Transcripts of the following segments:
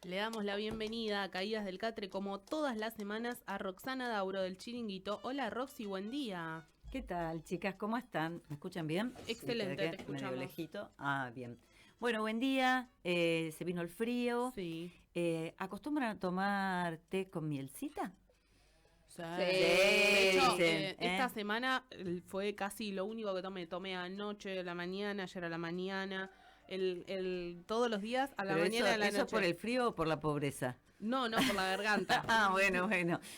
Le damos la bienvenida a Caídas del Catre como todas las semanas a Roxana Dauro del Chiringuito. Hola Roxy, buen día. ¿Qué tal, chicas? ¿Cómo están? ¿Me escuchan bien? Excelente, Sí, te medio escuchamos. lejito. Ah, bien. Bueno, buen día. Se vino el frío. Sí. ¿Acostumbran a tomar té con mielcita? Sí. Sí, De hecho, dicen, esta semana fue casi lo único que tomé. Tomé anoche, a la mañana, ayer a la mañana, todos los días a la Pero mañana y a la ¿eso es por noche. el frío o por la pobreza? No, por la garganta. Ah, bueno.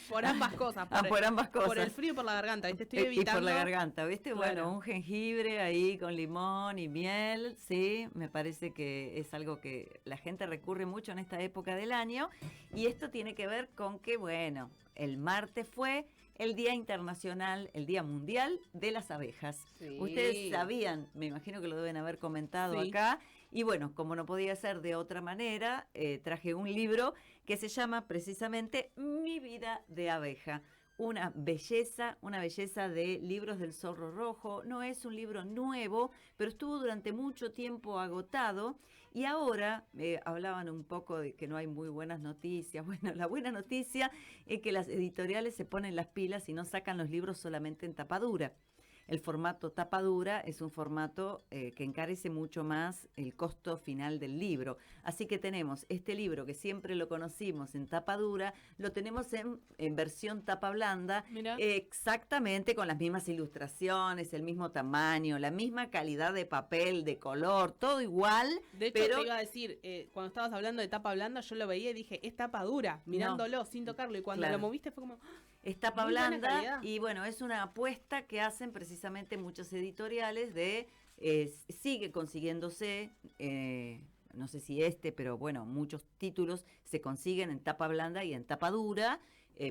Por ambas cosas. Por ambas cosas. Por el frío y por la garganta, ¿viste? Estoy Y por evitando. la garganta, ¿viste? Claro. Bueno, un jengibre ahí con limón y miel, sí, me parece que es algo que la gente recurre mucho en esta época del año. Y esto tiene que ver con que, bueno, el martes fue el Día Internacional, el Día Mundial de las Abejas. Sí. Ustedes sabían, me imagino que lo deben haber comentado Sí. acá. Y bueno, como no podía ser de otra manera, traje un libro que se llama precisamente Mi vida de abeja. Una belleza de Libros del Zorro Rojo. No es un libro nuevo, pero estuvo durante mucho tiempo agotado y ahora hablaban un poco de que no hay muy buenas noticias. Bueno, la buena noticia es que las editoriales se ponen las pilas y no sacan los libros solamente en tapadura. El formato tapadura es un formato que encarece mucho más el costo final del libro. Así que tenemos este libro que siempre lo conocimos en tapadura, lo tenemos en versión tapa blanda, exactamente con las mismas ilustraciones, el mismo tamaño, la misma calidad de papel, de color, todo igual. De hecho, te iba a decir, cuando estabas hablando de tapa blanda, yo lo veía y dije, es tapa dura, mirándolo, sin tocarlo. Y cuando lo moviste fue como... Es tapa blanda y bueno, es una apuesta que hacen precisamente muchos editoriales de sigue consiguiéndose, no sé si pero bueno, muchos títulos se consiguen en tapa blanda y en tapa dura,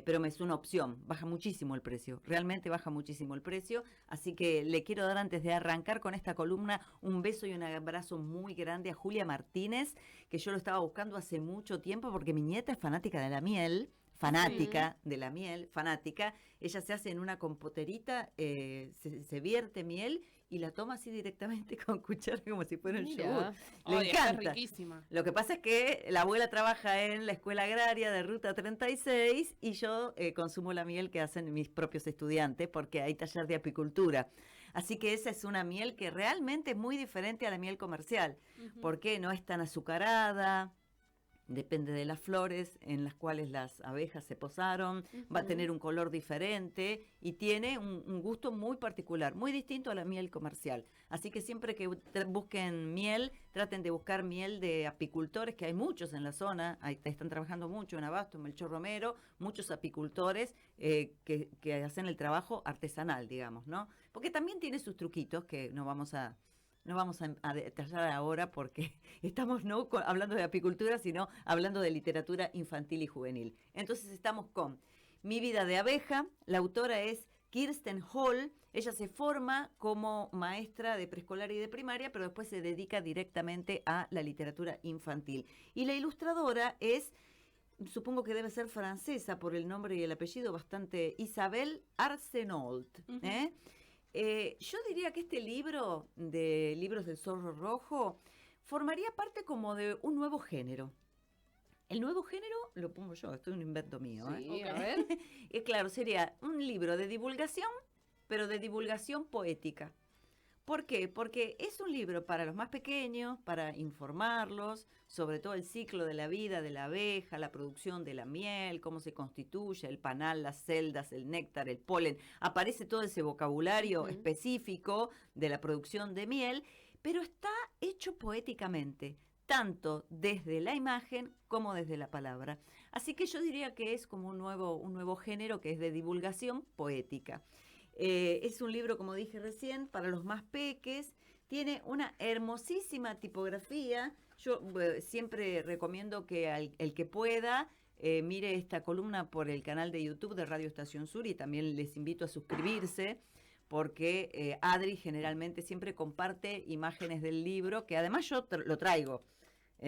pero es una opción, baja muchísimo el precio, realmente baja muchísimo el precio, así que le quiero dar antes de arrancar con esta columna un beso y un abrazo muy grande a Julia Martínez, que yo lo estaba buscando hace mucho tiempo porque mi nieta es fanática de la miel, de la miel, fanática. Ella se hace en una compoterita, se vierte miel y la toma así directamente con cuchara como si fuera un yogur. Le encanta. Está riquísima. Lo que pasa es que la abuela trabaja en la escuela agraria de Ruta 36 y yo consumo la miel que hacen mis propios estudiantes porque hay taller de apicultura. Así que esa es una miel que realmente es muy diferente a la miel comercial, porque no es tan azucarada. Depende de las flores en las cuales las abejas se posaron, va a tener un color diferente y tiene un gusto muy particular, muy distinto a la miel comercial. Así que siempre que busquen miel, traten de buscar miel de apicultores, que hay muchos en la zona, ahí están trabajando mucho en Abasto, en Melchor Romero, muchos apicultores que hacen el trabajo artesanal, digamos, ¿no? Porque también tiene sus truquitos que no vamos a detallar ahora porque estamos no hablando de apicultura, sino hablando de literatura infantil y juvenil. Entonces estamos con Mi vida de abeja, la autora es Kirsten Hall, ella se forma como maestra de preescolar y de primaria, pero después se dedica directamente a la literatura infantil. Y la ilustradora es, supongo que debe ser francesa por el nombre y el apellido, bastante, Isabelle Arsenault, yo diría que este libro de Libros del Zorro Rojo formaría parte como de un nuevo género. El nuevo género lo pongo yo, esto es un invento mío. Sí, a ver. Claro, sería un libro de divulgación, pero de divulgación poética. ¿Por qué? Porque es un libro para los más pequeños, para informarlos sobre todo el ciclo de la vida de la abeja, la producción de la miel, cómo se constituye, el panal, las celdas, el néctar, el polen. Aparece todo ese vocabulario específico de la producción de miel, pero está hecho poéticamente, tanto desde la imagen como desde la palabra. Así que yo diría que es como un nuevo género que es de divulgación poética. Es un libro, como dije recién, para los más peques. Tiene una hermosísima tipografía. Yo siempre recomiendo que el que pueda mire esta columna por el canal de YouTube de Radio Estación Sur y también les invito a suscribirse porque Adri generalmente siempre comparte imágenes del libro, que además yo lo traigo.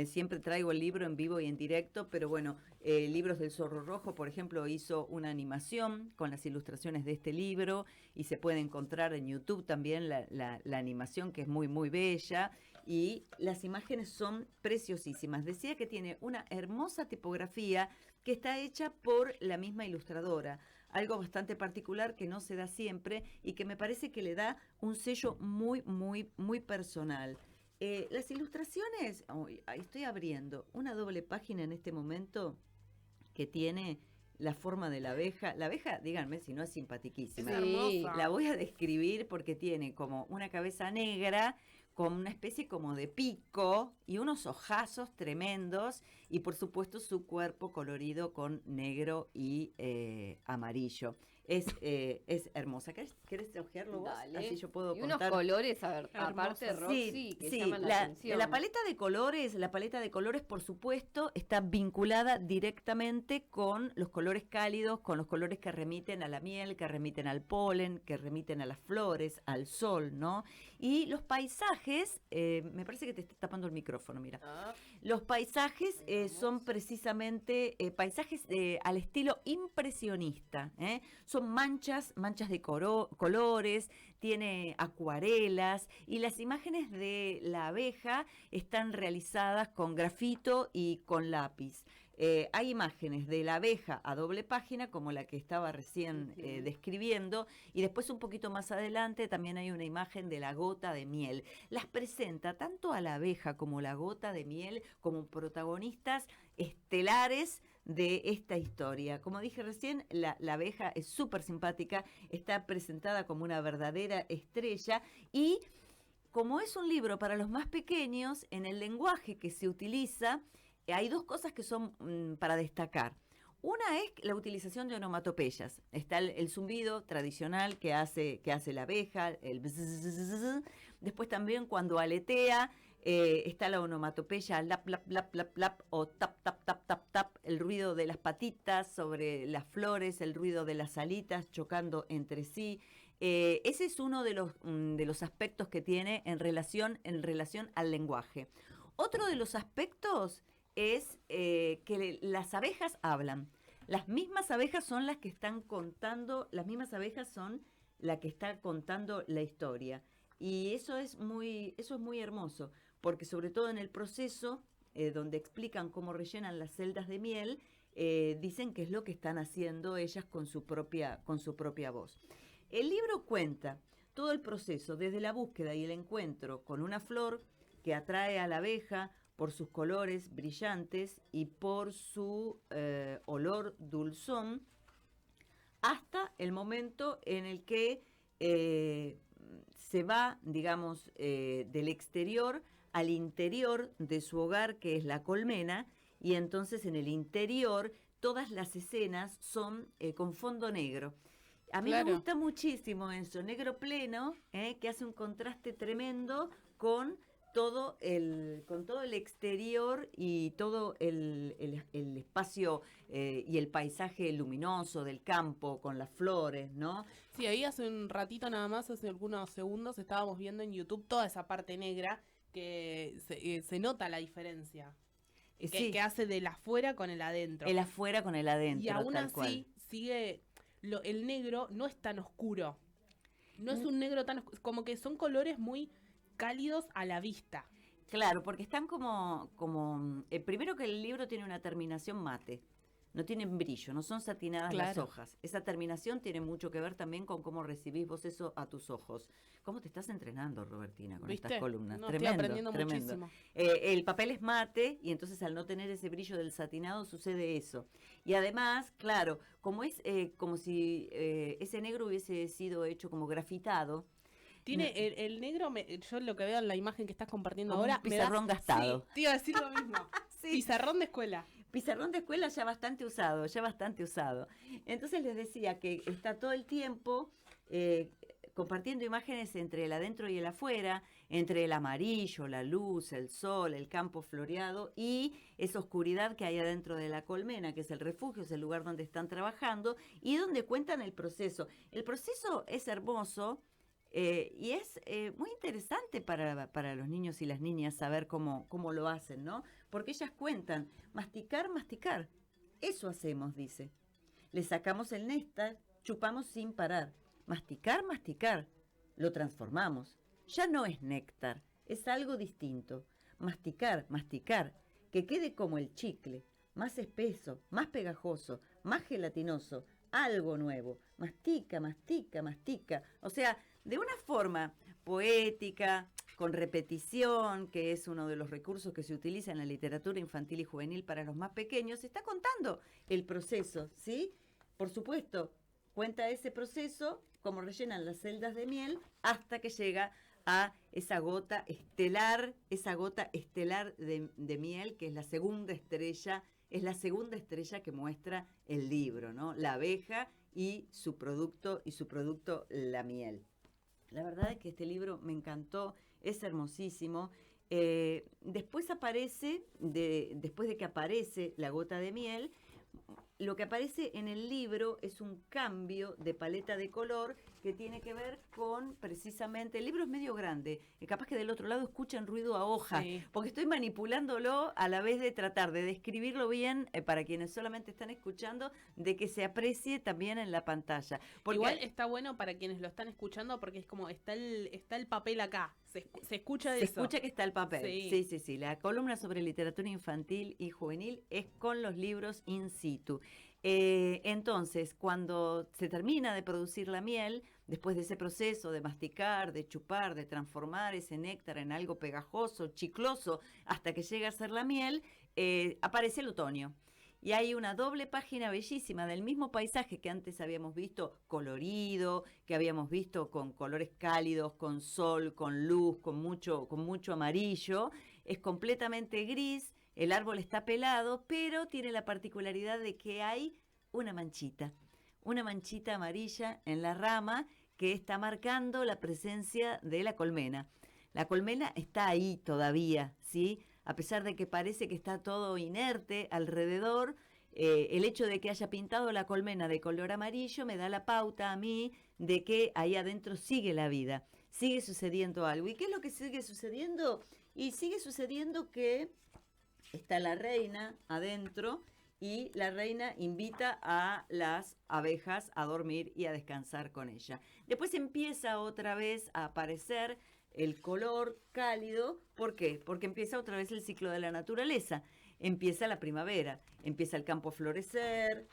Siempre traigo el libro en vivo y en directo, pero bueno, Libros del Zorro Rojo, por ejemplo, hizo una animación con las ilustraciones de este libro y se puede encontrar en YouTube también la animación, que es muy, muy bella. y las imágenes son preciosísimas. Decía que tiene una hermosa tipografía que está hecha por la misma ilustradora, algo bastante particular que no se da siempre y que me parece que le da un sello muy, muy, muy personal. Las ilustraciones, estoy abriendo una doble página en este momento que tiene la forma de la abeja. La abeja, díganme si no es simpaticísima. Es hermosa. La voy a describir porque tiene como una cabeza negra con una especie como de pico y unos ojazos tremendos y por supuesto su cuerpo colorido con negro y amarillo. Es hermosa. ¿Querés ojearlo vos? Dale. Así yo puedo y contar. unos colores, a ver, aparte Hermosos. Roxy, que llaman la la atención. paleta de colores, por supuesto, está vinculada directamente con los colores cálidos, con los colores que remiten a la miel, que remiten al polen, que remiten a las flores, al sol, ¿no? Y los paisajes, me parece que te está tapando el micrófono, mira. Los paisajes son precisamente paisajes al estilo impresionista, ¿eh? Son manchas de colores, tiene acuarelas y las imágenes de la abeja están realizadas con grafito y con lápiz. Hay imágenes de la abeja a doble página, como la que estaba recién describiendo, y después un poquito más adelante también hay una imagen de la gota de miel. Las presenta tanto a la abeja como la gota de miel como protagonistas estelares de esta historia. Como dije recién, la abeja es súper simpática, está presentada como una verdadera estrella y como es un libro para los más pequeños, en el lenguaje que se utiliza, hay dos cosas que son para destacar. Una es la utilización de onomatopeyas. Está el zumbido tradicional que hace la abeja, el bzzz. Después también cuando aletea, está la onomatopeya lap, lap, lap, lap, lap, o tap, tap, tap, tap, tap, el ruido de las patitas sobre las flores, el ruido de las alitas chocando entre sí. Ese es uno de los aspectos que tiene en relación al lenguaje. Otro de los aspectos es que las abejas hablan. Las mismas abejas son las que están contando, las mismas abejas son las que están contando la historia. Y eso es muy hermoso, porque sobre todo en el proceso, donde explican cómo rellenan las celdas de miel, dicen qué es lo que están haciendo ellas con su propia voz. El libro cuenta todo el proceso, desde la búsqueda y el encuentro con una flor que atrae a la abeja por sus colores brillantes y por su olor dulzón, hasta el momento en el que se va, digamos, del exterior al interior de su hogar, que es la colmena, y entonces en el interior todas las escenas son con fondo negro. A mí me gusta muchísimo eso, negro pleno, que hace un contraste tremendo con todo el exterior y todo el espacio y el paisaje luminoso del campo con las flores, ¿no? Sí, ahí hace un ratito nada más, hace algunos segundos, estábamos viendo en YouTube toda esa parte negra que se nota la diferencia. Sí. Que hace del afuera con el adentro. El afuera con el adentro, y aún tal así cual. sigue, el negro no es tan oscuro. No es un negro tan oscuro, como que son colores muy cálidos a la vista. Claro, porque están como primero que el libro tiene una terminación mate, no tienen brillo, no son satinadas las hojas. Esa terminación tiene mucho que ver también con cómo recibís vos eso a tus ojos. ¿Cómo te estás entrenando, Robertina, con estas columnas? No, tremendo, estoy aprendiendo tremendo. muchísimo. El papel es mate y entonces al no tener ese brillo del satinado sucede eso. Y además, claro, como es como si ese negro hubiese sido hecho como grafitado. Tiene el negro, yo lo que veo en la imagen que estás compartiendo como ahora. Un pizarrón gastado. Sí, te iba a decir lo mismo. Sí. Pizarrón de escuela. Pizarrón de escuela ya bastante usado. Entonces les decía que está todo el tiempo compartiendo imágenes entre el adentro y el afuera, entre el amarillo, la luz, el sol, el campo floreado y esa oscuridad que hay adentro de la colmena, que es el refugio, es el lugar donde están trabajando y donde cuentan el proceso. El proceso es hermoso. Y es muy interesante para los niños y las niñas saber cómo lo hacen, ¿no? Porque ellas cuentan, masticar, eso hacemos, dice. Le sacamos el néctar, chupamos sin parar. Masticar, lo transformamos. Ya no es néctar, es algo distinto. Masticar, masticar, que quede como el chicle, más espeso, más pegajoso, más gelatinoso, algo nuevo. Mastica, mastica, mastica. O sea, de una forma poética, con repetición, que es uno de los recursos que se utiliza en la literatura infantil y juvenil para los más pequeños, se está contando el proceso, ¿sí? Por supuesto, cuenta ese proceso, cómo rellenan las celdas de miel, hasta que llega a esa gota estelar de miel, que es la segunda estrella que muestra el libro, ¿no? La abeja y su producto, la miel. La verdad es que este libro me encantó, es hermosísimo. Después de que aparece la gota de miel, lo que aparece en el libro es un cambio de paleta de color que tiene que ver con, precisamente, el libro es medio grande, capaz que del otro lado escuchan ruido a hoja, Sí. porque estoy manipulándolo a la vez de tratar de describirlo bien, para quienes solamente están escuchando, de que se aprecie también en la pantalla. Porque Igual está bueno para quienes lo están escuchando porque es como está el papel acá, se escucha de se eso. escucha que está el papel. Sí. Sí. La columna sobre literatura infantil y juvenil es con los libros in situ. Entonces, cuando se termina de producir la miel, después de ese proceso de masticar, de chupar, de transformar ese néctar en algo pegajoso, chicloso, hasta que llega a ser la miel, aparece el otoño. Y hay una doble página bellísima del mismo paisaje que antes habíamos visto colorido, que habíamos visto con colores cálidos, con sol, con luz, con mucho amarillo. Es completamente gris, el árbol está pelado, pero tiene la particularidad de que hay una manchita amarilla en la rama que está marcando la presencia de la colmena. La colmena está ahí todavía, ¿sí? A pesar de que parece que está todo inerte alrededor, el hecho de que haya pintado la colmena de color amarillo me da la pauta a mí de que ahí adentro sigue la vida, sigue sucediendo algo. ¿Y qué es lo que sigue sucediendo? Y sigue sucediendo que está la reina adentro y la reina invita a las abejas a dormir y a descansar con ella. Después empieza otra vez a aparecer el color cálido. ¿Por qué? Porque empieza otra vez el ciclo de la naturaleza. Empieza la primavera, empieza el campo a florecer,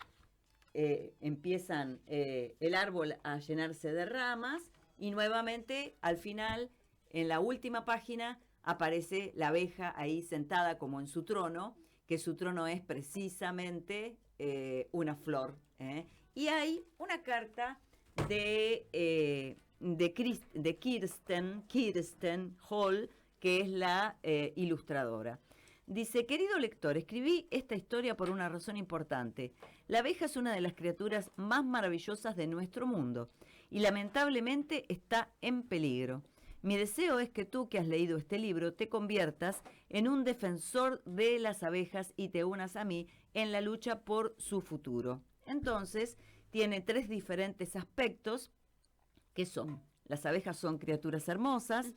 empiezan el árbol a llenarse de ramas y nuevamente al final, en la última página, aparece la abeja ahí sentada como en su trono, que su trono es precisamente una flor. Y hay una carta de Kirsten Hall, que es la ilustradora. Dice: querido lector, escribí esta historia por una razón importante. La abeja es una de las criaturas más maravillosas de nuestro mundo y lamentablemente está en peligro. Mi deseo es que tú, que has leído este libro, te conviertas en un defensor de las abejas y te unas a mí en la lucha por su futuro. Entonces, tiene 3 diferentes aspectos que son: las abejas son criaturas hermosas,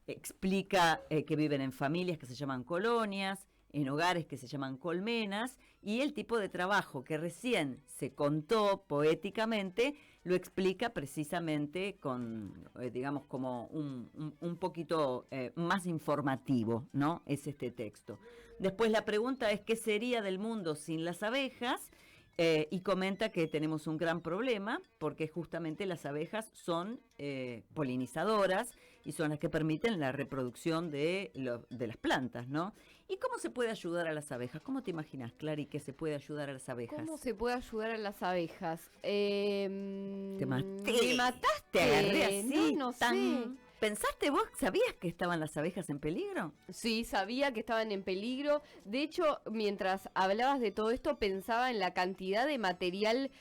explica que viven en familias que se llaman colonias, en hogares que se llaman colmenas, y el tipo de trabajo que recién se contó poéticamente lo explica precisamente con, digamos, como un poquito más informativo, ¿no? Es este texto. Después la pregunta es: ¿qué sería del mundo sin las abejas? Y comenta que tenemos un gran problema porque justamente las abejas son polinizadoras y son las que permiten la reproducción de las plantas, ¿no? ¿Y cómo se puede ayudar a las abejas? ¿Cómo te imaginas, Clary, que se puede ayudar a las abejas? ¿Cómo se puede ayudar a las abejas? Te maté. Me mataste. Te agarré así, no tan... sé. ¿Pensaste vos, sabías que estaban las abejas en peligro? Sí, sabía que estaban en peligro. De hecho, mientras hablabas de todo esto, pensaba en la cantidad de material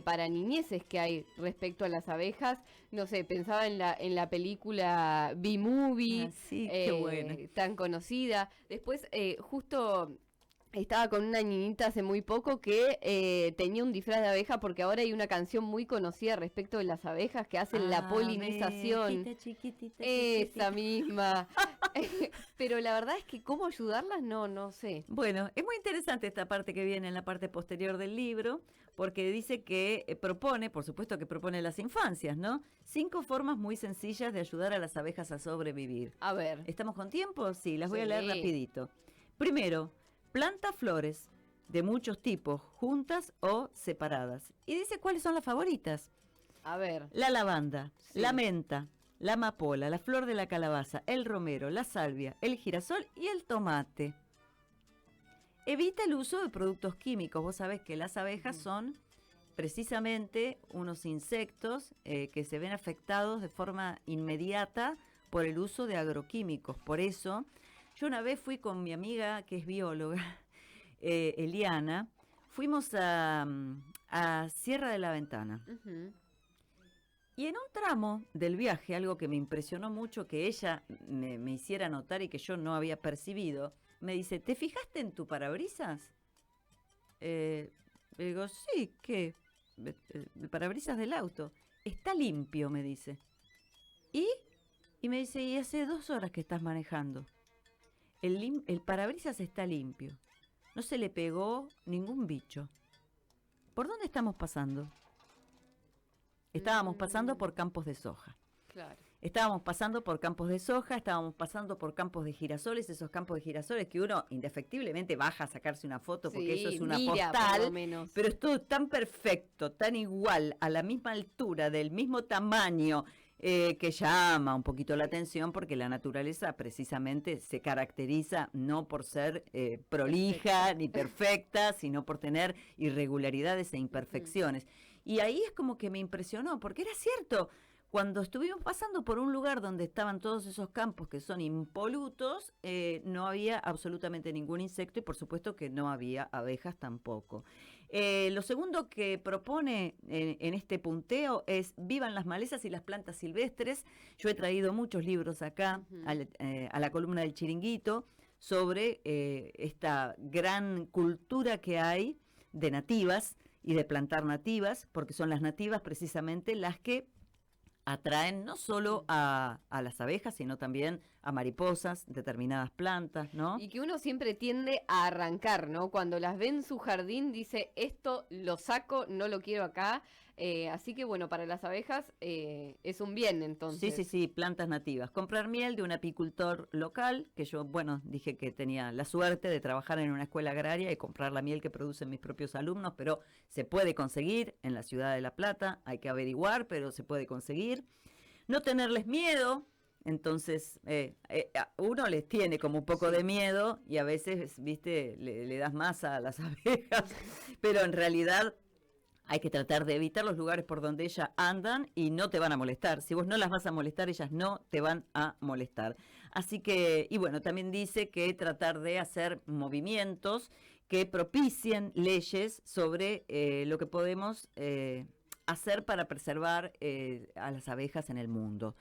para niñeces que hay respecto a las abejas. No sé, pensaba en la película B-Movie, Ah, sí, qué buena. tan conocida. Después, justo Estaba con una niñita hace muy poco que tenía un disfraz de abeja porque ahora hay una canción muy conocida respecto de las abejas que hacen la polinización. Abejita chiquitita, Esa chiquitita. misma. Pero la verdad es que cómo ayudarlas, no sé. Bueno, es muy interesante esta parte que viene en la parte posterior del libro, porque dice que propone, por supuesto que propone las infancias, ¿no? 5 formas muy sencillas de ayudar a las abejas a sobrevivir. A ver. ¿Estamos con tiempo? Sí, las voy a leer Sí. rapidito. Primero, planta flores de muchos tipos, juntas o separadas. Y dice cuáles son las favoritas. A ver. La lavanda, Sí. la menta, la amapola, la flor de la calabaza, el romero, la salvia, el girasol y el tomate. Evita el uso de productos químicos. Vos sabés que las abejas son precisamente unos insectos que se ven afectados de forma inmediata por el uso de agroquímicos. Por eso, yo una vez fui con mi amiga que es bióloga, Eliana, fuimos a Sierra de la Ventana. Ujú. Y en un tramo del viaje, algo que me impresionó mucho, que ella me hiciera notar y que yo no había percibido, me dice, ¿te fijaste en tu parabrisas? Le digo, sí, ¿qué? El parabrisas del auto. Está limpio, me dice. ¿Y? Y me dice, y hace 2 horas que estás manejando. El parabrisas está limpio. No se le pegó ningún bicho. ¿Por dónde estamos pasando? Estábamos pasando por campos de soja. Claro. Estábamos pasando por campos de soja, estábamos pasando por campos de girasoles, esos campos de girasoles que uno indefectiblemente baja a sacarse una foto porque Sí, eso es una mira, por postal, lo menos. pero es todo tan perfecto, tan igual, a la misma altura, del mismo tamaño, que llama un poquito la atención porque la naturaleza precisamente se caracteriza no por ser prolija ni perfecta, sino por tener irregularidades e imperfecciones. Y ahí es como que me impresionó, porque era cierto. Cuando estuvimos pasando por un lugar donde estaban todos esos campos que son impolutos, no había absolutamente ningún insecto y por supuesto que no había abejas tampoco. Lo segundo que propone en este punteo es vivan las malezas y las plantas silvestres. Yo he traído muchos libros acá a la columna del Chiringuito sobre esta gran cultura que hay de nativas y de plantar nativas, porque son las nativas precisamente las que atraen no solo a las abejas, sino también a mariposas, determinadas plantas, ¿no? Y que uno siempre tiende a arrancar, ¿no? Cuando las ve en su jardín, dice, esto lo saco, no lo quiero acá. Así que, bueno, para las abejas es un bien, entonces. Sí, plantas nativas. Comprar miel de un apicultor local, que yo, bueno, dije que tenía la suerte de trabajar en una escuela agraria y comprar la miel que producen mis propios alumnos, pero se puede conseguir en la ciudad de La Plata, hay que averiguar, pero se puede conseguir. No tenerles miedo. Entonces, uno les tiene como un poco de miedo y a veces, viste, le das masa a las abejas, pero en realidad hay que tratar de evitar los lugares por donde ellas andan y no te van a molestar. Si vos no las vas a molestar, ellas no te van a molestar. Así que, y bueno, también dice que tratar de hacer movimientos que propicien leyes sobre lo que podemos hacer para preservar a las abejas en el mundo.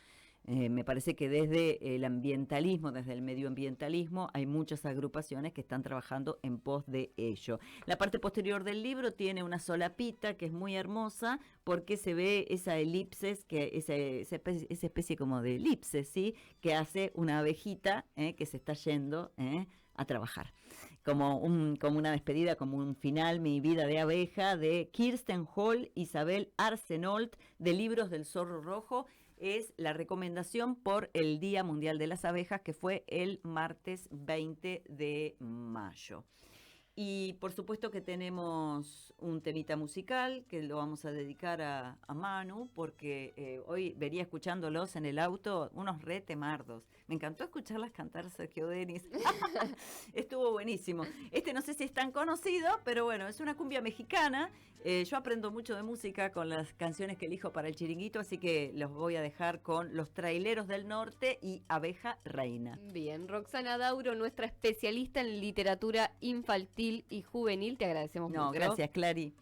Me parece que desde el ambientalismo, desde el medioambientalismo, hay muchas agrupaciones que están trabajando en pos de ello. La parte posterior del libro tiene una solapita que es muy hermosa porque se ve esa elipsis, esa especie como de elipse, ¿sí? Que hace una abejita que se está yendo a trabajar. Como una despedida, como un final, Mi vida de abeja, de Kirsten Hall, Isabel Arsenault, de Libros del Zorro Rojo. Es la recomendación por el Día Mundial de las Abejas, que fue el martes 20 de mayo. Y por supuesto que tenemos un temita musical que lo vamos a dedicar a Manu, porque hoy venía escuchándolos en el auto, unos re temardos. Me encantó escucharlas cantar Sergio Denis. Estuvo buenísimo. No sé si es tan conocido, pero bueno, es una cumbia mexicana. Yo aprendo mucho de música con las canciones que elijo para el Chiringuito, así que los voy a dejar con Los Traileros del Norte y Abeja Reina. Bien, Roxana Dauro, nuestra especialista en literatura infantil y juvenil, te agradecemos mucho. No, gracias, Clary.